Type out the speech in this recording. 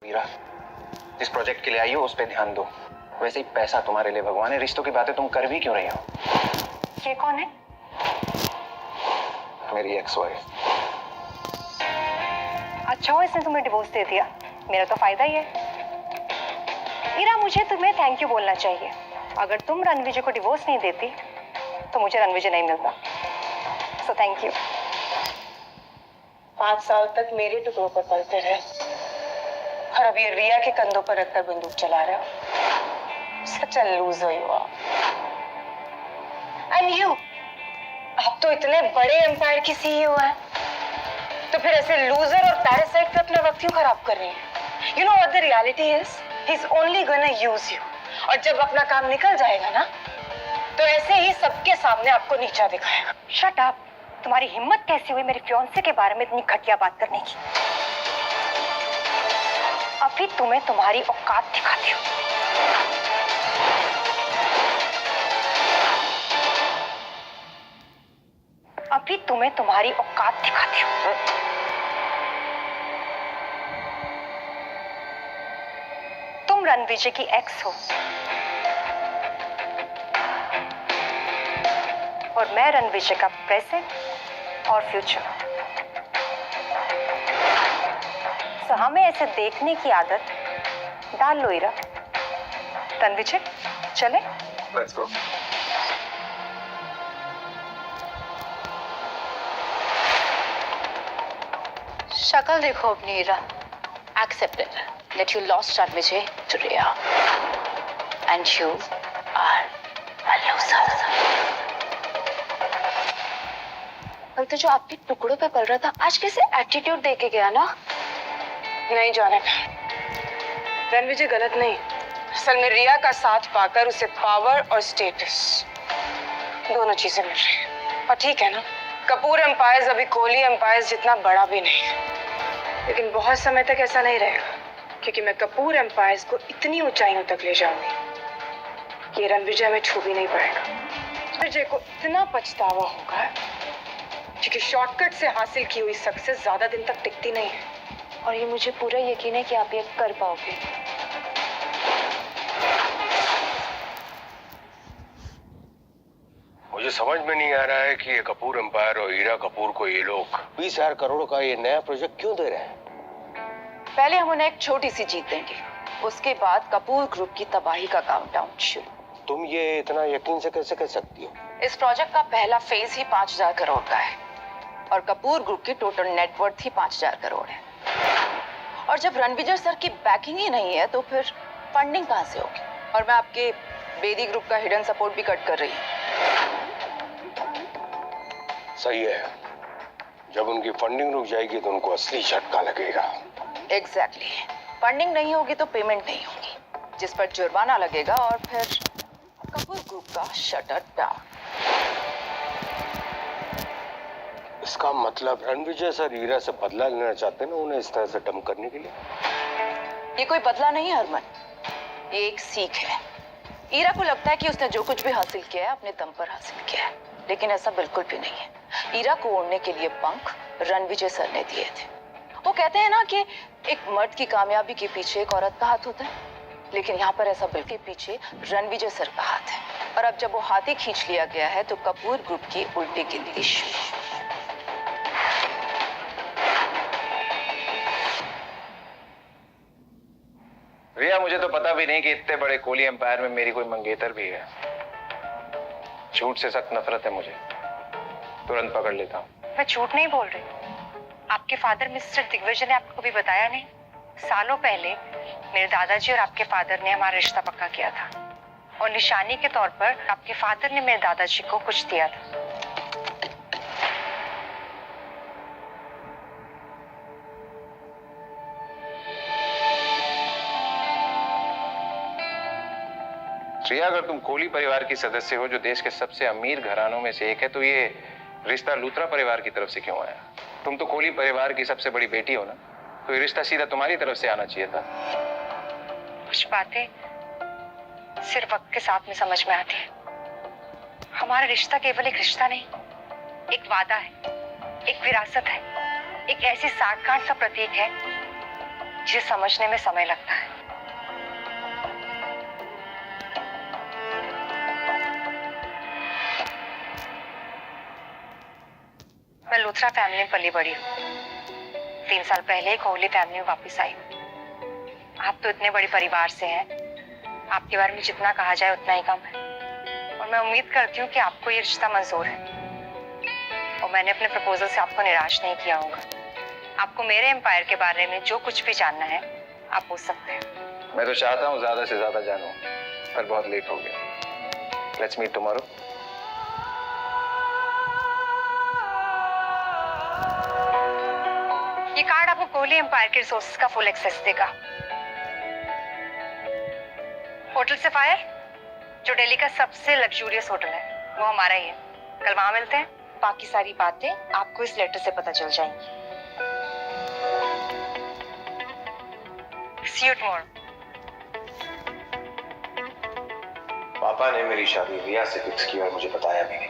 मीरा, जिस प्रोजेक्ट के लिए आई हो उस पर ध्यान दो। वैसे ही पैसा तुम्हारे लिए भगवान है, रिश्तों की बातें तुम कर भी क्यों रही हो? ये कौन है? मेरी एक्स वाइफ। अच्छा हो इसने तुम्हें डिवोर्स दे दिया, मेरा तो फायदा ही है। ईरा, मुझे तुम्हें थैंक यू बोलना चाहिए। अगर तुम रणविजय को डिवोर्स नहीं देती तो मुझे रणविजय नहीं मिलता। So thank you. 5 साल तक मेरे टुकड़ों पर पलते रहे और अब ये रिया के कंधों पर रखकर बंदूक चला रहे हो। Such a loser you are. And you, आप तो इतने बड़े एम्पायर की सीईओ हैं, तो फिर ऐसे लूजर और पैरासाइट पे अपना वक्त क्यों खराब कर रही हैं? You know what the reality is, he is only gonna use you. और जब अपना काम निकल जाएगा ना, तो ऐसे ही सबके सामने आपको नीचा दिखाएगा। Shut up. तुम्हारी हिम्मत कैसी हुई मेरे फियांसे के बारे में इतनी घटिया बात करने की? अभी तुम्हें तुम्हारी औकात दिखाती हूँ। अभी तुम्हें तुम्हारी औकात दिखाती हूँ। तुम रणविजय की एक्स हो और मैं रणविजय का प्रेजेंट और फ्यूचर। सो हमें ऐसे देखने की आदत डाल लो ईरा। रणविजय, चले? Let's go. शक्ल देखो अपनी Ira. Accepted that you lost Ranvijay to Riya and you are a loser. कल तो जो आपके टुकड़ों पे पल रहा था, आज कैसे एटीट्यूड दे के गया ना? नहीं जाने का। रणविजय गलत नहीं, असल में रिया का साथ पाकर उसे पावर और स्टेटस दोनों चीजें मिल रही हैं। और ठीक है ना, कपूर एम्पायर्स अभी कोहली एम्पायर्स जितना बड़ा भी नहीं है, लेकिन बहुत समय तक ऐसा नहीं रहेगा, क्योंकि मैं कपूर एम्पायर्स को इतनी ऊंचाइयों तक ले जाऊंगी कि रणविजय में छू भी नहीं पाएगा। रणविजय को इतना पछतावा होगा, क्योंकि शॉर्टकट से हासिल की हुई सक्सेस ज्यादा दिन तक टिकती नहीं है। और ये मुझे पूरा यकीन है कि आप ये कर पाओगे। मुझे समझ में नहीं आ रहा है कि ये कपूर एम्पायर और हीरा कपूर को ये लोग 20,000 करोड़ का ये नया प्रोजेक्ट क्यों दे रहे हैं? पहले हम उन्हें एक छोटी सी जीत देंगे, उसके बाद कपूर ग्रुप की तबाही का काउंटडाउन शुरू। तुम ये इतना यकीन से कैसे कह सकती हो? इस प्रोजेक्ट का पहला फेज ही 5,000 करोड़ का है और कपूर ग्रुप की टोटल नेटवर्थ ही 5,000 करोड़ है। और जब रणविजय सर की बैकिंग ही नहीं है तो फिर फंडिंग कहाँ से होगी? और मैं आपके बेदी ग्रुप का हिडन सपोर्ट भी कट कर रही हूँ। सही है, जब उनकी फंडिंग रुक जाएगी तो उनको असली झटका लगेगा। एग्जैक्टली। फंडिंग नहीं होगी तो पेमेंट नहीं होगी, जिस पर जुर्माना लगेगा और फिर कपूर ग्रुप का शटर डाउन। इसका मतलब रणविजय सर हीरा से बदला लेना चाहते हैं ना, उन्हें इस तरह से डम करने के लिए? ये कोई बदला नहीं है हरमन, ये एक सीख है। हीरा को लगता है कि उसने जो कुछ भी हासिल किया है अपने दम पर हासिल किया है, लेकिन ऐसा बिल्कुल भी नहीं है। हीरा को ओढ़ने के लिए पंख रणविजय सर ने दिए थे। वो कहते हैं ना कि एक मर्द की कामयाबी के पीछे एक औरत का हाथ होता है, लेकिन यहाँ पर ऐसा बिल्कुल पीछे रणविजय सर का हाथ है। और अब जब वो हाथी खींच लिया गया है तो कपूर ग्रुप की उल्टी गिनती शुरू। रिया, मुझे तो पता भी नहीं कि इतने बड़े कोहली एम्पायर में मेरी कोई मंगेतर भी है। झूठ से सख्त नफरत है मुझे, तुरंत पकड़ लेता हूँ। मैं झूठ नहीं बोल रही। आपके फादर मिस्टर दिग्विजय ने आपको भी बताया नहीं? सालों पहले मेरे दादाजी और आपके फादर ने हमारा रिश्ता पक्का किया था और निशानी के तौर पर आपके फादर ने मेरे दादाजी को कुछ दिया था। रिया, अगर तुम कोहली परिवार की सदस्य हो जो देश के सबसे अमीर घरानों में से एक है, तो ये रिश्ता लूथरा परिवार की तरफ से क्यों आया? तुम तो कोहली परिवार की सबसे बड़ी बेटी हो ना, तो ये रिश्ता सीधा तुम्हारी तरफ से आना चाहिए था। कुछ बातें सिर्फ वक्त के साथ में समझ में आती है। हमारा रिश्ता केवल एक रिश्ता नहीं, एक वादा है, एक विरासत है, एक ऐसी साठगांठ का प्रतीक है जिसे समझने में समय लगता है। मैं लूथरा फैमिली में पली बड़ी हूँ। 3 साल पहले ही कोहली फैमिली में वापस आई हूँ। आप तो इतने बड़े परिवार से हैं, आपके बारे में जितना कहा जाए उतना ही कम है। और मैं उम्मीद करती हूँ कि आपको ये रिश्ता मंजूर है और मैंने अपने प्रपोजल से आपको निराश नहीं किया होगा। आपको मेरे एम्पायर के बारे में जो कुछ भी जानना है आप पूछ सकते हैं। मैं तो चाहता हूँ ज्यादा से ज्यादा जानूं, पर बहुत लेट हो गया। Let's meet tomorrow. ये कार्ड आपको कोहली एम्पायर के रिसोर्सेज का फुल एक्सेस देगा। होटल सफायर, जो दिल्ली का सबसे लग्जूरियस होटल है, वो हमारा ही है। कल वहां मिलते हैं। बाकी सारी बातें आपको इस लेटर से पता चल जाएंगी। See you tomorrow. पापा ने मेरी शादी रिया से फिक्स की और मुझे बताया भी नहीं।